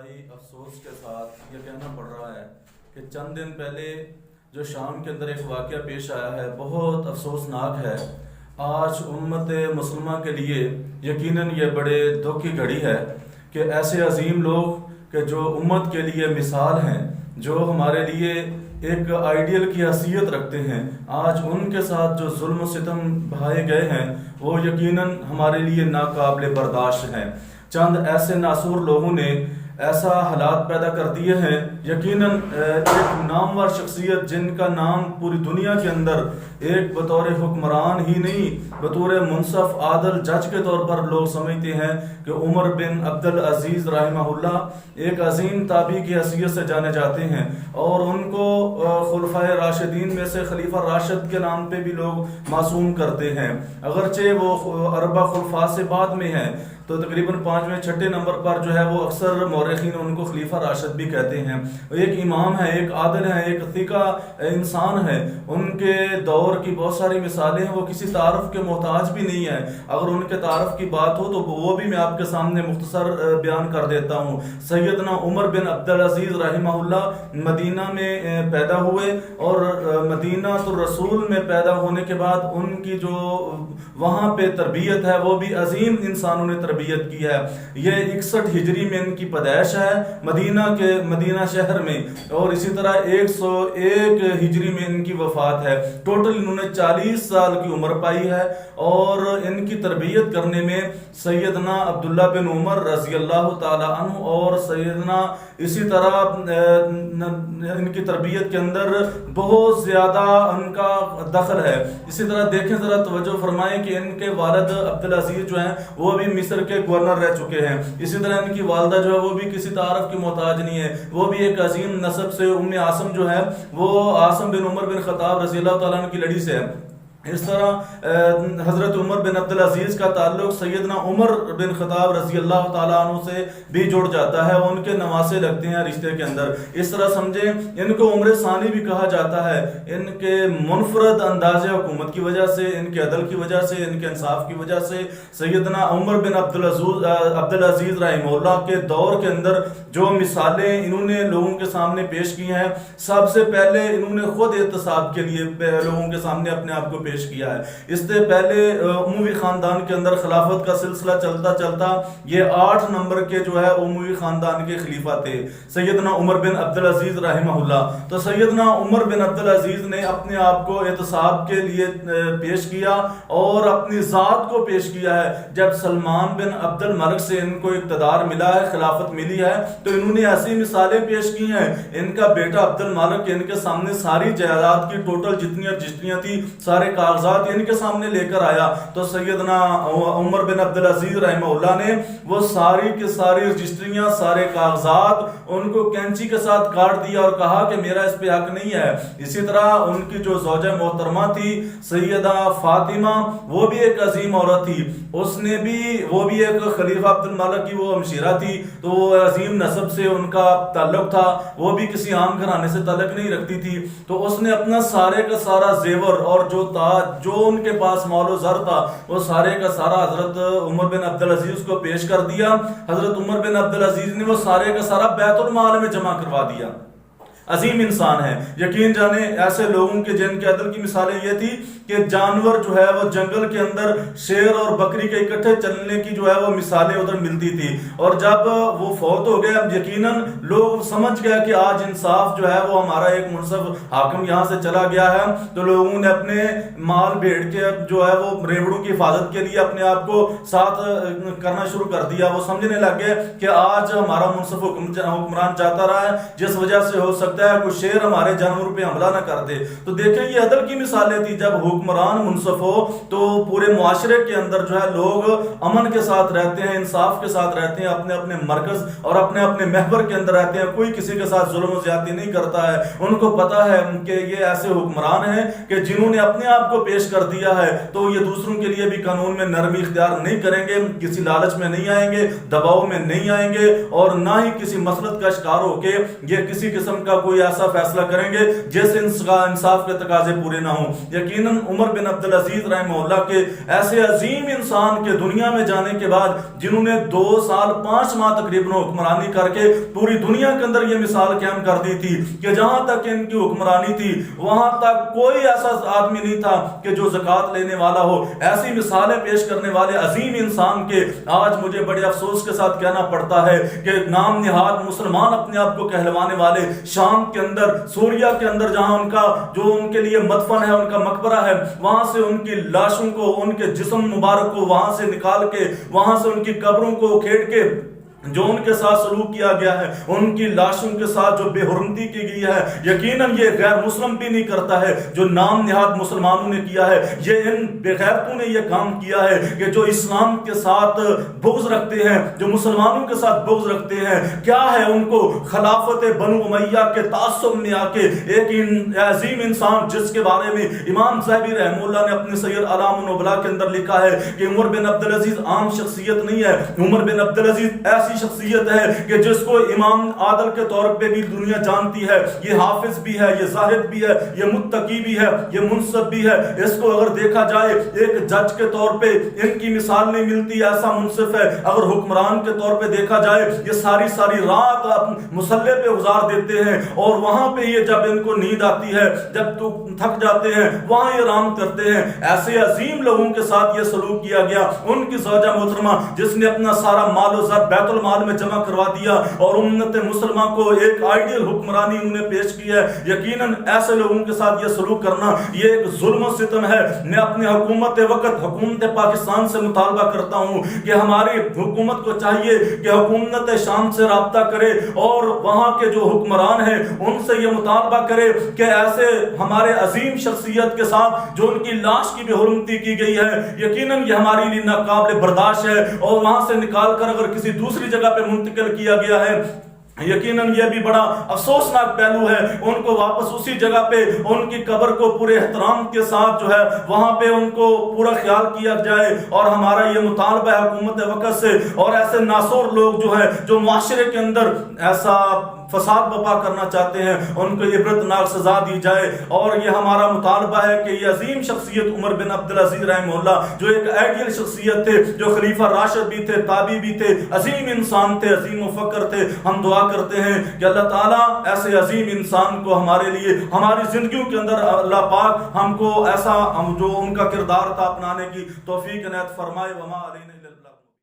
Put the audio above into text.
انتہائی افسوس کے ساتھ یہ کہنا پڑ رہا ہے کہ چند دن پہلے جو شام کے اندر ایک واقعہ پیش آیا ہے بہت افسوسناک ہے۔ آج امت مسلمہ کے لیے یقیناً یہ بڑے دکھ کی گھڑی ہے کہ ایسے عظیم لوگ کہ جو امت کے لیے مثال ہیں، جو ہمارے لیے ایک آئیڈیل کی حیثیت رکھتے ہیں، آج ان کے ساتھ جو ظلم و ستم بہائے گئے ہیں وہ یقیناً ہمارے لیے ناقابل برداشت ہیں۔ چند ایسے ناصور لوگوں نے ایسا حالات پیدا کر دیے ہیں، یقیناً ایک نامور شخصیت جن کا نام پوری دنیا کے اندر ایک بطور حکمران ہی نہیں بطور منصف عادل جج کے طور پر لوگ سمجھتے ہیں کہ عمر بن عبدالعزیز رحمہ اللہ ایک عظیم تابعی کی حیثیت سے جانے جاتے ہیں، اور ان کو خلفائے راشدین میں سے خلیفہ راشد کے نام پہ بھی لوگ معصوم کرتے ہیں، اگرچہ وہ اربع خلفاء سے بعد میں ہیں تو تقریباً 5ویں 6 نمبر پر جو ہے وہ اکثر مورخین ان کو خلیفہ راشد بھی کہتے ہیں۔ ایک امام ہے، ایک عادل ہے، ایک ثقہ انسان ہے، ان کے دور کی بہت ساری مثالیں ہیں، وہ کسی تعارف کے محتاج بھی نہیں ہے۔ اگر ان کے تعارف کی بات ہو تو وہ بھی میں آپ کے سامنے مختصر بیان کر دیتا ہوں۔ سیدنا عمر بن عبدالعزیز رحمہ اللہ مدینہ میں پیدا ہوئے، اور مدینہ الرسول میں پیدا ہونے کے بعد ان کی جو وہاں پہ تربیت ہے وہ بھی عظیم انسانوں نے تربیت کی ہے۔ یہ 61 ہجری میں ان کی پیدائش ہے مدینہ شہر میں، اور اسی طرح 101 ہجری میں ان کی وفات ہے۔ ٹوٹل انہوں نے 40 سال کی عمر پائی ہے، اور ان کی تربیت کرنے میں سیدنا عبداللہ بن عمر رضی اللہ تعالی عنہ اور سیدنا اسی طرح ان کی تربیت کے اندر بہت زیادہ ان کا دخل ہے۔ اسی طرح دیکھیں ذرا توجہ فرمائیں کہ ان کے والد عبدالعزیز جو ہیں وہ بھی مصر کے گورنر رہ چکے ہیں، اسی طرح ان کی والدہ جو ہے وہ بھی کسی تعارف کی محتاج نہیں ہے، وہ بھی ایک عظیم نسب سے عاصم جو ہے وہ عاصم بن عمر بن خطاب رضی اللہ تعالیٰ عنہ کی لڑی سے ہے۔ اس طرح حضرت عمر بن عبدالعزیز کا تعلق سیدنا عمر بن خطاب رضی اللہ تعالیٰ عنہ سے بھی جڑ جاتا ہے، ان کے نواسے لگتے ہیں رشتے کے اندر۔ اس طرح سمجھیں ان کو عمر ثانی بھی کہا جاتا ہے، ان کے منفرد انداز حکومت کی وجہ سے، ان کے عدل کی وجہ سے، ان کے انصاف کی وجہ سے سیدنا عمر بن عبدالعزیز رحمہ اللہ کے دور کے اندر جو مثالیں انہوں نے لوگوں کے سامنے پیش کی ہیں، سب سے پہلے انہوں نے خود احتساب کے لیے لوگوں کے سامنے اپنے آپ کو پیش کیا ہے۔ اس سے پہلے اموی خاندان کے اندر خلافت کا سلسلہ چلتا چلتا یہ 8 نمبر کے جو ہے اموی خاندان کے خلیفہ تھے سیدنا عمر بن عبدالعزیز رحمہ اللہ۔ تو سیدنا عمر بن عبدالعزیز نے اپنے آپ کو احتساب کے لیے پیش کیا اور اپنی ذات کو پیش کیا ہے۔ جب سلمان بن عبد الملک سے ان کو اقتدار ملا ہے، خلافت ملی ہے، تو انہوں نے ایسی مثالیں پیش کی ہیں۔ ان کا بیٹا عبد الملک ان کے سامنے ساری جائیداد کی ٹوٹل جتنی رجسٹریاں تھی، سارے کاغذات ان کے سامنے لے کر آیا، تو سیدنا عمر بن عبدالعزیز رحمہ اللہ نے وہ ساری کی ساری رجسٹریاں، سارے کاغذات ان کو کینچی کے ساتھ کاٹ دیا اور کہا کہ میرا اس پہ حق نہیں ہے۔ اسی طرح ان کی جو زوجہ محترمہ تھی سیدہ فاطمہ، وہ بھی ایک عظیم عورت تھی، اس نے بھی وہ بھی ایک خلیفہ عبد الملک کی وہ ہمشیرہ تھی، تو وہ عظیم نسب سے ان کا تعلق تھا، وہ بھی کسی عام گھرانے سے تعلق نہیں رکھتی تھی۔ تو اس نے اپنا سارے کا سارا زیور اور جو ان کے پاس مال و زر تھا وہ سارے کا سارا حضرت عمر بن عبدالعزیز کو پیش کر دیا۔ حضرت عمر بن عبدالعزیز نے وہ سارے کا سارا بیت المال میں جمع کروا دیا۔ عظیم انسان ہے، یقین جانے ایسے لوگوں کے جن کے عدل کی مثالیں یہ تھی کہ جانور جو ہے وہ جنگل کے اندر شیر اور بکری کے اکٹھے چلنے کی جو ہے وہ مثالیں ادھر ملتی تھی، اور جب وہ فوت ہو گئے اب یقیناً لوگ سمجھ گئے کہ آج انصاف جو ہے وہ ہمارا ایک منصف حاکم یہاں سے چلا گیا ہے، تو لوگوں نے اپنے مال بھیڑ کے جو ہے وہ ریوڑوں کی حفاظت کے لیے اپنے آپ کو ساتھ کرنا شروع کر دیا۔ وہ سمجھنے لگ گئے کہ آج ہمارا منصف حکمران چاہتا رہا ہے، جس وجہ سے ہو سکتا ہے کوئی شیر ہمارے جانور پہ حملہ نہ کر دے۔ تو دیکھیں یہ عدل کی مثالیں تھی، جب حکمران منصف ہو تو پورے معاشرے کے اندر جو ہے لوگ امن کے ساتھ رہتے ہیں، انصاف کے ساتھ رہتے ہیں، اپنے اپنے مرکز اور اپنے اپنے محور کے اندر رہتے ہیں، کوئی کسی کے ساتھ ظلم و زیادتی نہیں کرتا ہے۔ ان کو پتا ہے کہ یہ ایسے حکمران ہیں کہ جنہوں نے اپنے آپ کو پیش کر دیا ہے تو یہ دوسروں کے لیے بھی قانون میں نرمی اختیار نہیں کریں گے، کسی لالچ میں نہیں آئیں گے، دباؤ میں نہیں آئیں گے، اور نہ ہی کسی مسلط کا شکار ہو کے یہ کسی قسم کا کوئی ایسا فیصلہ کریں گے جس انصاف کے تقاضے پورے نہ ہوں۔ یقیناً عمر بن عبدالعزیز رحمہ اللہ کے ایسے عظیم انسان کے دنیا میں جانے کے بعد جنہوں نے 2 سال 5 ماہ تقریباً حکمرانی کر کے پوری دنیا کے اندر یہ مثال قائم کر دی تھی کہ جہاں تک ان کی حکمرانی تھی وہاں تک کوئی ایسا آدمی نہیں تھا کہ جو زکوٰۃ لینے والا ہو. ایسی مثالیں پیش کرنے والے عظیم انسان کے آج مجھے بڑے افسوس کے ساتھ کہنا پڑتا ہے کہ نام نہاد مسلمان اپنے آپ کو کہلوانے والے شام کے اندر، سوریا کے اندر، جہاں ان کا جو ان کے لیے مدفن ہے، ان کا مقبرہ ہے، وہاں سے ان کی لاشوں کو، ان کے جسم مبارک کو وہاں سے نکال کے، وہاں سے ان کی قبروں کو کھیڑ کے جو ان کے ساتھ سلوک کیا گیا ہے، ان کی لاشوں کے ساتھ جو بے حرمتی کی گئی ہے، یقیناً یہ غیر مسلم بھی نہیں کرتا ہے. جو نام نہاد مسلمانوں نے کیا ہے، یہ ان بے غیرتوں نے یہ کام کیا ہے کہ جو اسلام کے ساتھ بغض رکھتے ہیں، جو مسلمانوں کے ساتھ بغض رکھتے ہیں. کیا ہے ان کو خلافت بنو امیہ کے تعصب میں آ کے ایک عظیم انسان جس کے بارے میں امام ذہبی رحمہ اللہ نے اپنے سیر اعلام النبلاء کے اندر لکھا ہے کہ عمر بن عبدالعزیز عام شخصیت نہیں ہے. عمر بن عبدالعزیز ایسی شخصیت ہے کہ جس کو امام عادل کے طور پہ بھی دنیا جانتی ہے. یہ حافظ بھی ہے، یہ زاہد بھی ہے، یہ متقی بھی ہے، یہ منصف بھی ہے. اس کو اگر دیکھا جائے ایک جج کے طور پہ ان کی مثال نہیں ملتی، ایسا منصف ہے. اگر حکمران کے طور پہ دیکھا جائے یہ ساری رات مصلے پہ گزار دیتے ہیں، اور وہاں پہ یہ جب ان کو نیند آتی ہے، جب تو تھک جاتے ہیں، وہاں یہ آرام کرتے ہیں. ایسے عظیم لوگوں کے ساتھ یہ سلوک کیا گیا. ان کی زوجہ محترمہ جس نے اپنا سارا مال و زر بیت المال میں جمع کروا دیا اور امت مسلمہ کو ایک آئیڈیل حکمرانی انہوں نے پیش کی ہے. یقیناً ایسے لوگوں کے ساتھ یہ سلوک کرنا یہ ایک ظلم و ستم ہے. میں اپنے حکومت پاکستان سے مطالبہ کرتا ہوں کہ ہماری حکومت کو چاہیے کہ حکومت شام سے رابطہ کرے اور وہاں کے جو حکمران ہیں ان سے یہ مطالبہ کرے کہ ایسے ہمارے عظیم شخصیت کے ساتھ جو ان کی لاش کی بے حرمتی کی گئی ہے، یقیناً یہ ہمارے لیے ناقابل برداشت ہے. اور وہاں سے نکال کر اگر کسی دوسری جگہ پہ منتقل کیا گیا ہے، یقیناً یہ بھی بڑا افسوسناک پہلو ہے. ان کو واپس اسی جگہ پہ ان کی قبر کو پورے احترام کے ساتھ جو ہے وہاں پہ ان کو پورا خیال کیا جائے. اور ہمارا یہ مطالبہ ہے حکومت وقت سے، اور ایسے ناسور لوگ جو ہے جو معاشرے کے اندر ایسا فساد برپا کرنا چاہتے ہیں ان کو عبرتناک سزا دی جائے. اور یہ ہمارا مطالبہ ہے کہ یہ عظیم شخصیت عمر بن عبدالعزیز رحمہ اللہ جو ایک آئیڈیل شخصیت تھے، جو خلیفہ راشد بھی تھے، تابعی بھی تھے، عظیم انسان تھے، عظیم مفکر تھے. ہم دعا کرتے ہیں کہ اللہ تعالیٰ ایسے عظیم انسان کو ہمارے لیے ہماری زندگیوں کے اندر اللہ پاک ہم کو ایسا جو ان کا کردار تھا اپنانے کی توفیق عنایت فرمائے. وما علینا